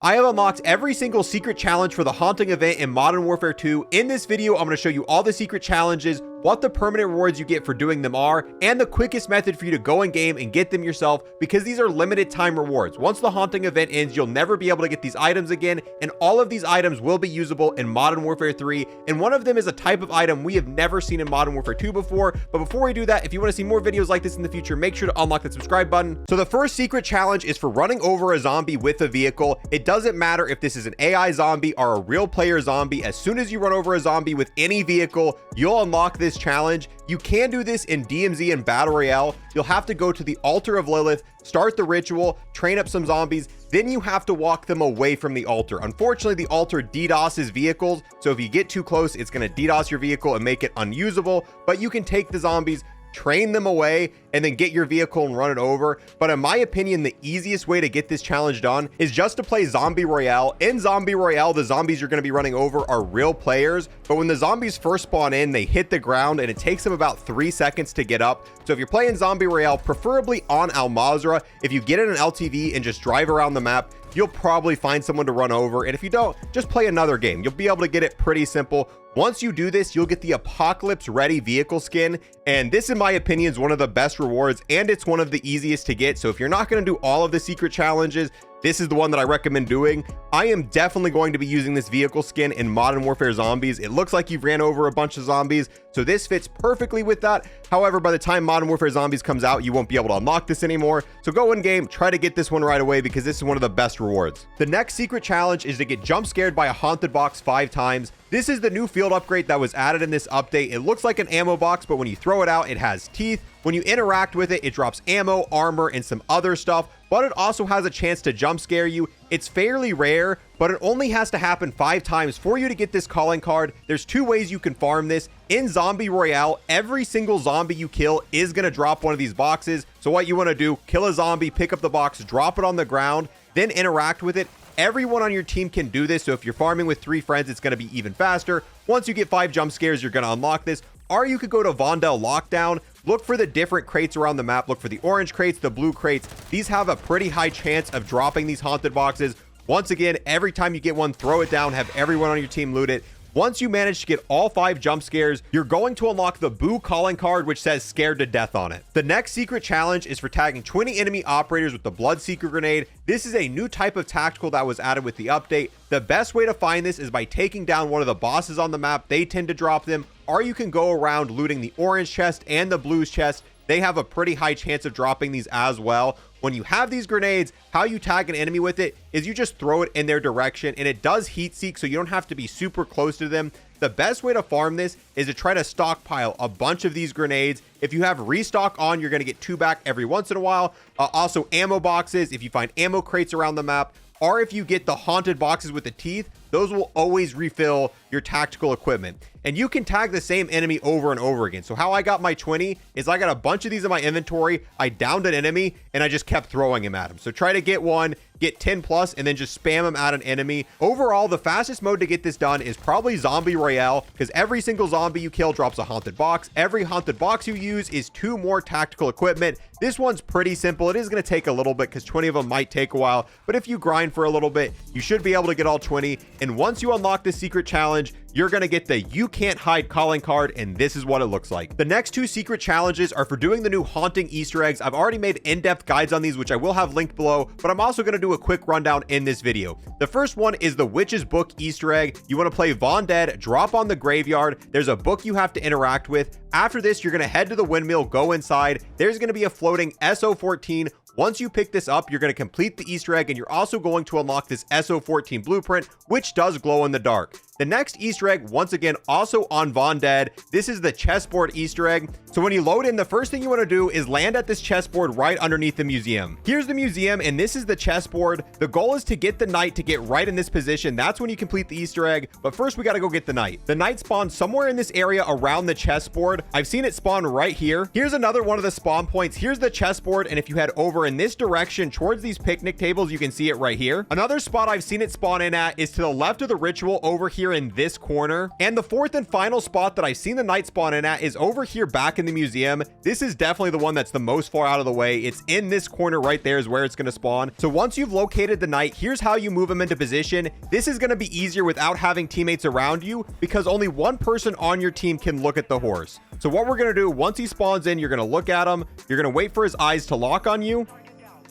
I have unlocked every single secret challenge for the haunting event in Modern Warfare 2. In this video, I'm going to show you all the secret challenges, what the permanent rewards you get for doing them are, and the quickest method for you to go in game and get them yourself, because these are limited time rewards. Once the haunting event ends, you'll never be able to get these items again, and all of these items will be usable in Modern Warfare 3, and one of them is a type of item we have never seen in Modern Warfare 2 before. But before we do that, if you want to see more videos like this in the future, make sure to unlock the subscribe button. So the first secret challenge is for running over a zombie with a vehicle. It doesn't matter if this is an AI zombie or a real player zombie. As soon as you run over a zombie with any vehicle, you'll unlock this challenge. You can do this in DMZ and Battle Royale. You'll have to go to the altar of Lilith, start the ritual, train up some zombies, then you have to walk them away from the altar. Unfortunately, the altar DDoSes vehicles, so if you get too close, it's going to DDoS your vehicle and make it unusable. But you can take the zombies, train them away, and then get your vehicle and run it over. But in my opinion, the easiest way to get this challenge done is just to play Zombie Royale. In Zombie Royale, the zombies you're going to be running over are real players, but when the zombies first spawn in, they hit the ground and it takes them about 3 seconds to get up. So if you're playing Zombie Royale, preferably on Al Mazrah, if you get in an LTV and just drive around the map, you'll probably find someone to run over. And if you don't, just play another game. You'll be able to get it pretty simple. Once you do this, you'll get the Apocalypse Ready vehicle skin. And this, in my opinion, is one of the best rewards, and it's one of the easiest to get. So if you're not going to do all of the secret challenges, this is the one that I recommend doing. I am definitely going to be using this vehicle skin in Modern Warfare Zombies. It looks like you've ran over a bunch of zombies, so this fits perfectly with that. However, by the time Modern Warfare Zombies comes out, you won't be able to unlock this anymore. So go in game, try to get this one right away, because this is one of the best rewards. The next secret challenge is to get jump scared by a haunted box 5 times. This is the new field upgrade that was added in this update. It looks like an ammo box, but when you throw it out, it has teeth. When you interact with it, it drops ammo, armor, and some other stuff, but it also has a chance to jump scare you. It's fairly rare, but it only has to happen 5 times for you to get this calling card. There's 2 ways you can farm this. In Zombie Royale, every single zombie you kill is going to drop one of these boxes. So what you want to do, kill a zombie, pick up the box, drop it on the ground, then interact with it. Everyone on your team can do this, so if you're farming with 3 friends, it's going to be even faster. Once you get 5 jump scares, you're going to unlock this. Or you could go to Vondel Lockdown, look for the different crates around the map, look for the orange crates, the blue crates. These have a pretty high chance of dropping these haunted boxes. Once again, every time you get one, throw it down, have everyone on your team loot it. Once you manage to get all 5 jump scares, you're going to unlock the Boo calling card, which says scared to death on it. The next secret challenge is for tagging 20 enemy operators with the Bloodseeker grenade. This is a new type of tactical that was added with the update. The best way to find this is by taking down one of the bosses on the map. They tend to drop them, or you can go around looting the orange chest and the blues chest. They have a pretty high chance of dropping these as well. When you have these grenades, how you tag an enemy with it is you just throw it in their direction, and it does heat seek, so you don't have to be super close to them. The best way to farm this is to try to stockpile a bunch of these grenades. If you have restock on, you're going to get 2 back every once in a while. Also ammo boxes, if you find ammo crates around the map, or if you get the haunted boxes with the teeth, those will always refill your tactical equipment. And you can tag the same enemy over and over again. So how I got my 20 is I got a bunch of these in my inventory. I downed an enemy and I just kept throwing him at him. So try to get one, get 10 plus, and then just spam them at an enemy. Overall, the fastest mode to get this done is probably Zombie Royale, because every single zombie you kill drops a haunted box. Every haunted box you use is 2 more tactical equipment. This one's pretty simple. It is going to take a little bit because 20 of them might take a while, but if you grind for a little bit, you should be able to get all 20. And once you unlock this secret challenge, you're going to get the You Can't Hide calling card, and this is what it looks like. The next 2 secret challenges are for doing the new haunting Easter eggs. I've already made in-depth guides on these, which I will have linked below, but I'm also going to do a quick rundown in this video. The first one is the Witch's Book Easter egg. You want to play Von Dead, drop on the graveyard. There's a book you have to interact with. After this, you're going to head to the windmill, go inside. There's going to be a floating SO14. Once you pick this up, you're going to complete the Easter egg, and you're also going to unlock this SO14 blueprint, which does glow in the dark. The next Easter egg, once again, also on Von Dead. This is the chessboard Easter egg. So when you load in, the first thing you want to do is land at this chessboard right underneath the museum. Here's the museum, and this is the chessboard. The goal is to get the knight to get right in this position. That's when you complete the Easter egg. But first, we got to go get the knight. The knight spawns somewhere in this area around the chessboard. I've seen it spawn right here. Here's another one of the spawn points. Here's the chessboard, and if you head over over in this direction towards these picnic tables. You can see it right here. Another spot I've seen it spawn in at is to the left of the ritual over here in this corner. And the fourth and final spot that I've seen the knight spawn in at is over here back in the museum. This is definitely the one that's the most far out of the way. It's in this corner right there is where it's going to spawn. So once you've located the knight, here's how you move him into position. This is going to be easier without having teammates around you because only one person on your team can look at the horse. So what we're going to do, once he spawns in, you're going to look at him. You're going to wait for his eyes to lock on you.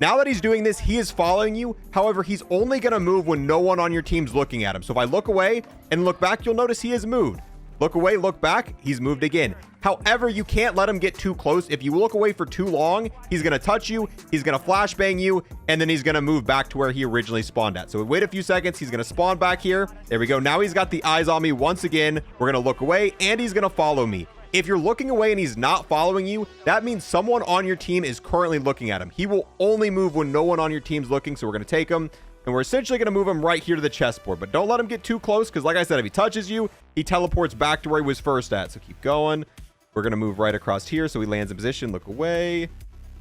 Now that he's doing this, he is following you. However, he's only going to move when no one on your team's looking at him. So if I look away and look back, you'll notice he has moved. Look away, look back, he's moved again. However, you can't let him get too close. If you look away for too long, he's going to touch you, he's going to flashbang you, and then he's going to move back to where he originally spawned at. So we wait a few seconds, he's going to spawn back here. There we go. Now he's got the eyes on me once again. We're going to look away, and he's going to follow me. If you're looking away and he's not following you, that means someone on your team is currently looking at him. He will only move when no one on your team's looking, so we're going to take him. And we're essentially going to move him right here to the chessboard. But don't let him get too close because, like I said, if he touches you, he teleports back to where he was first at. So keep going. We're going to move right across here so he lands in position. Look away.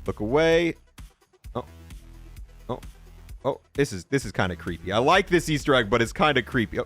Look away. Oh, this is kind of creepy. I like this Easter egg, but it's kind of creepy.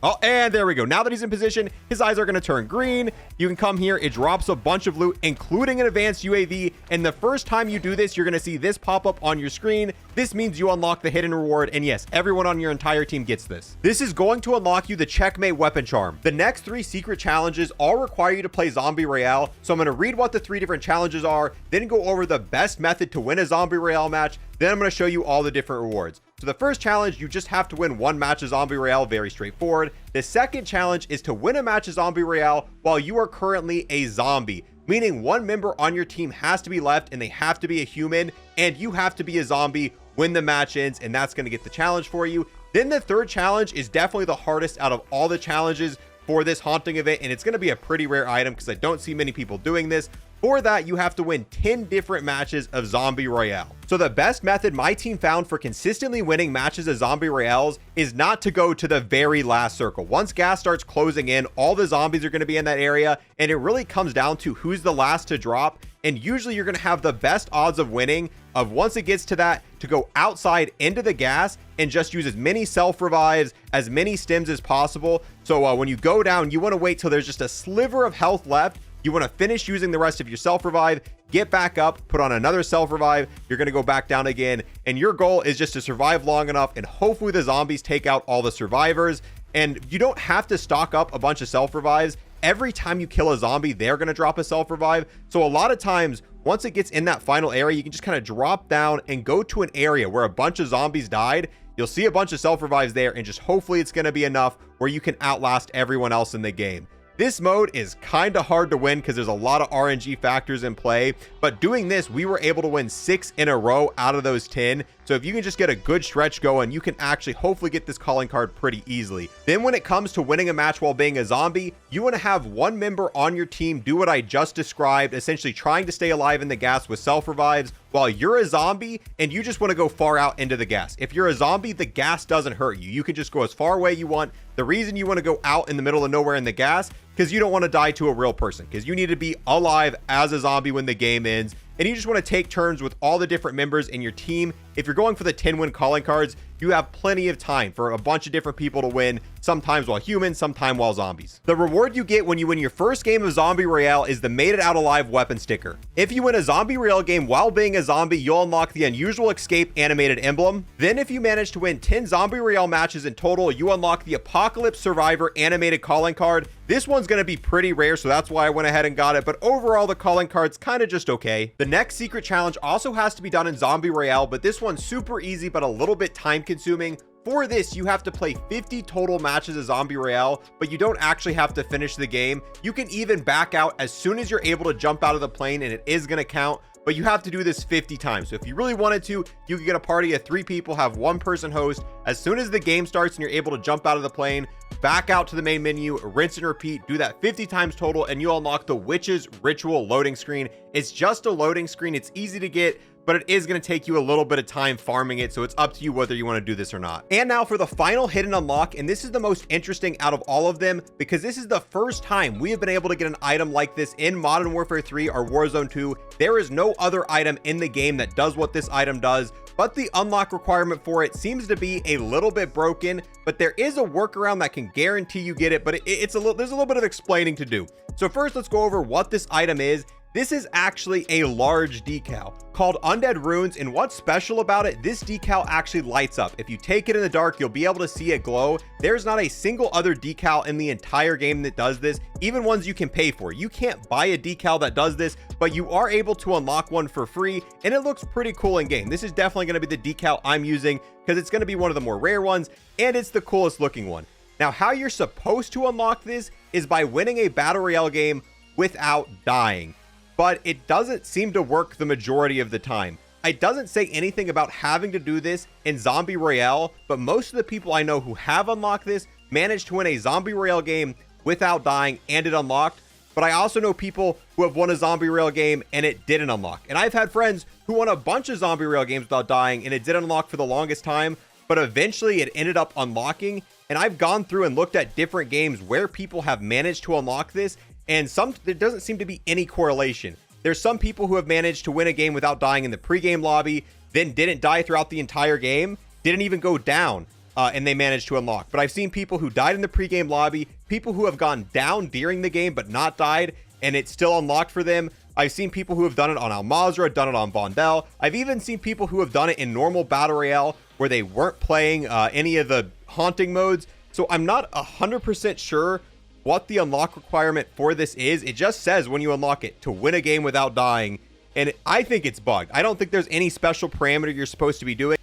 Oh, and there we go. Now that he's in position, his eyes are going to turn green. You can come here. It drops a bunch of loot, including an advanced UAV. And the first time you do this, you're going to see this pop up on your screen. This means you unlock the hidden reward. And yes, everyone on your entire team gets this. This is going to unlock you the checkmate weapon charm. The next 3 secret challenges all require you to play Zombie Royale. So I'm going to read what the 3 different challenges are, then go over the best method to win a Zombie Royale match. Then I'm going to show you all the different rewards. So the first challenge, you just have to win 1 match of Zombie Royale, very straightforward. The second challenge is to win a match of Zombie Royale while you are currently a zombie, meaning 1 member on your team has to be left and they have to be a human and you have to be a zombie when the match ends, and that's going to get the challenge for you. Then the third challenge is definitely the hardest out of all the challenges for this haunting event, and it's going to be a pretty rare item because I don't see many people doing this. For that, you have to win 10 different matches of Zombie Royale. So the best method my team found for consistently winning matches of Zombie Royales is not to go to the very last circle. Once gas starts closing in, all the zombies are going to be in that area, and it really comes down to who's the last to drop. And usually you're going to have the best odds of winning of, once it gets to that, to go outside into the gas and just use as many self revives, as many stims as possible. So when you go down, you want to wait till there's just a sliver of health left. You want to finish using the rest of your self revive, get back up, put on another self revive. You're going to go back down again. And your goal is just to survive long enough, and hopefully the zombies take out all the survivors. And you don't have to stock up a bunch of self revives. Every time you kill a zombie, they're going to drop a self revive. So a lot of times, once it gets in that final area, you can just kind of drop down and go to an area where a bunch of zombies died. You'll see a bunch of self revives there, and just hopefully it's going to be enough where you can outlast everyone else in the game. This mode is kind of hard to win because there's a lot of RNG factors in play, but doing this, we were able to win 6 in a row out of those 10. So if you can just get a good stretch going, you can actually hopefully get this calling card pretty easily. Then when it comes to winning a match while being a zombie, you want to have 1 member on your team do what I just described, essentially trying to stay alive in the gas with self revives while you're a zombie and you just want to go far out into the gas. If you're a zombie, the gas doesn't hurt you. You can just go as far away you want. The reason you want to go out in the middle of nowhere in the gas, because you don't want to die to a real person, because you need to be alive as a zombie when the game ends. And you just want to take turns with all the different members in your team. If you're going for the 10-win calling cards, you have plenty of time for a bunch of different people to win, sometimes while humans, sometimes while zombies. The reward you get when you win your first game of Zombie Royale is the Made It Out Alive weapon sticker. If you win a Zombie Royale game while being a zombie, you'll unlock the Unusual Escape animated emblem. Then if you manage to win 10 Zombie Royale matches in total, you unlock the Apocalypse Survivor animated calling card. This one's going to be pretty rare, so that's why I went ahead and got it, but overall the calling card's kind of just okay. The next secret challenge also has to be done in Zombie Royale, but this one's super easy but a little bit time consuming. For this, you have to play 50 total matches of Zombie Royale, but you don't actually have to finish the game. You can even back out as soon as you're able to jump out of the plane, and it is going to count, but you have to do this 50 times. So if you really wanted to, you could get a party of 3 people, have 1 person host. As soon as the game starts and you're able to jump out of the plane, back out to the main menu, rinse and repeat, do that 50 times total, and you'll unlock the Witch's Ritual loading screen. It's just a loading screen. It's easy to get, but it is going to take you a little bit of time farming it, so it's up to you whether you want to do this or not. And now for the final hidden unlock, and this is the most interesting out of all of them, because this is the first time we have been able to get an item like this in Modern Warfare 3 or Warzone 2. There is no other item in the game that does what this item does, but the unlock requirement for it seems to be a little bit broken, but there is a workaround that can guarantee you get it, but there's a little bit of explaining to do. So first, let's go over what this item is. This is actually a large decal called Undead Runes, and what's special about it, this decal actually lights up. If you take it in the dark, you'll be able to see it glow. There's not a single other decal in the entire game that does this, even ones you can pay for. You can't buy a decal that does this, but you are able to unlock one for free, and it looks pretty cool in game. This is definitely going to be the decal I'm using because it's going to be one of the more rare ones, and it's the coolest looking one. Now, how you're supposed to unlock this is by winning a battle royale game without dying, but it doesn't seem to work the majority of the time. It doesn't say anything about having to do this in Zombie Royale, but most of the people I know who have unlocked this managed to win a Zombie Royale game without dying and it unlocked. But I also know people who have won a Zombie Royale game and it didn't unlock. And I've had friends who won a bunch of Zombie Royale games without dying and it didn't unlock for the longest time, but eventually it ended up unlocking. And I've gone through and looked at different games where people have managed to unlock this, and there doesn't seem to be any correlation. There's some people who have managed to win a game without dying in the pregame lobby, then didn't die throughout the entire game, didn't even go down, and they managed to unlock. But I've seen people who died in the pregame lobby, people who have gone down during the game but not died, and it's still unlocked for them. I've seen people who have done it on Al Mazrah, done it on Vondel. I've even seen people who have done it in normal Battle Royale where they weren't playing any of the haunting modes. So I'm not 100% sure what the unlock requirement for this is. It just says when you unlock it to win a game without dying, and I think it's bugged. I don't think there's any special parameter you're supposed to be doing.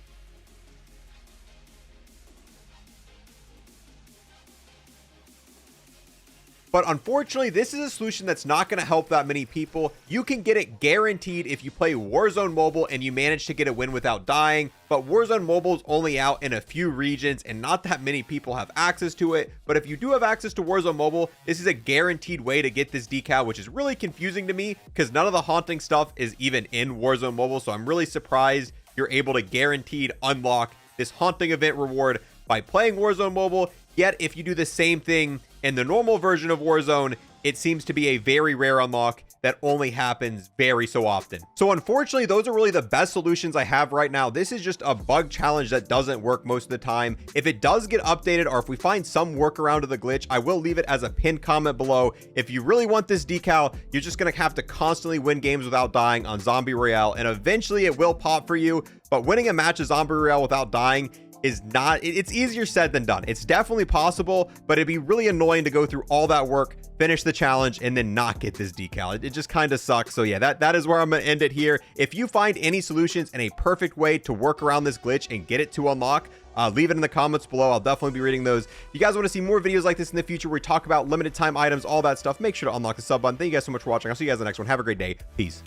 But unfortunately, this is a solution that's not going to help that many people. You can get it guaranteed if you play Warzone Mobile and you manage to get a win without dying. But Warzone Mobile is only out in a few regions and not that many people have access to it. But if you do have access to Warzone Mobile, this is a guaranteed way to get this decal, which is really confusing to me because none of the haunting stuff is even in Warzone Mobile. So I'm really surprised you're able to guaranteed unlock this haunting event reward by playing Warzone Mobile. Yet if you do the same thing in the normal version of Warzone, it seems to be a very rare unlock that only happens very so often. So unfortunately, those are really the best solutions I have right now. This is just a bug challenge that doesn't work most of the time. If it does get updated or if we find some workaround to the glitch, I will leave it as a pinned comment below. If you really want this decal, you're just going to have to constantly win games without dying on Zombie Royale, and eventually it will pop for you. But winning a match of Zombie Royale without dying is not, it's easier said than done. It's definitely possible, but it'd be really annoying to go through all that work, finish the challenge, and then not get this decal. It just kind of sucks. So yeah, that is where I'm gonna end it here. If you find any solutions and a perfect way to work around this glitch and get it to unlock, leave it in the comments below. I'll definitely be reading those. If you guys want to see more videos like this in the future where we talk about limited time items, all that stuff, make sure to unlock the sub button. Thank you guys so much for watching. I'll see you guys in the next one. Have a great day. Peace.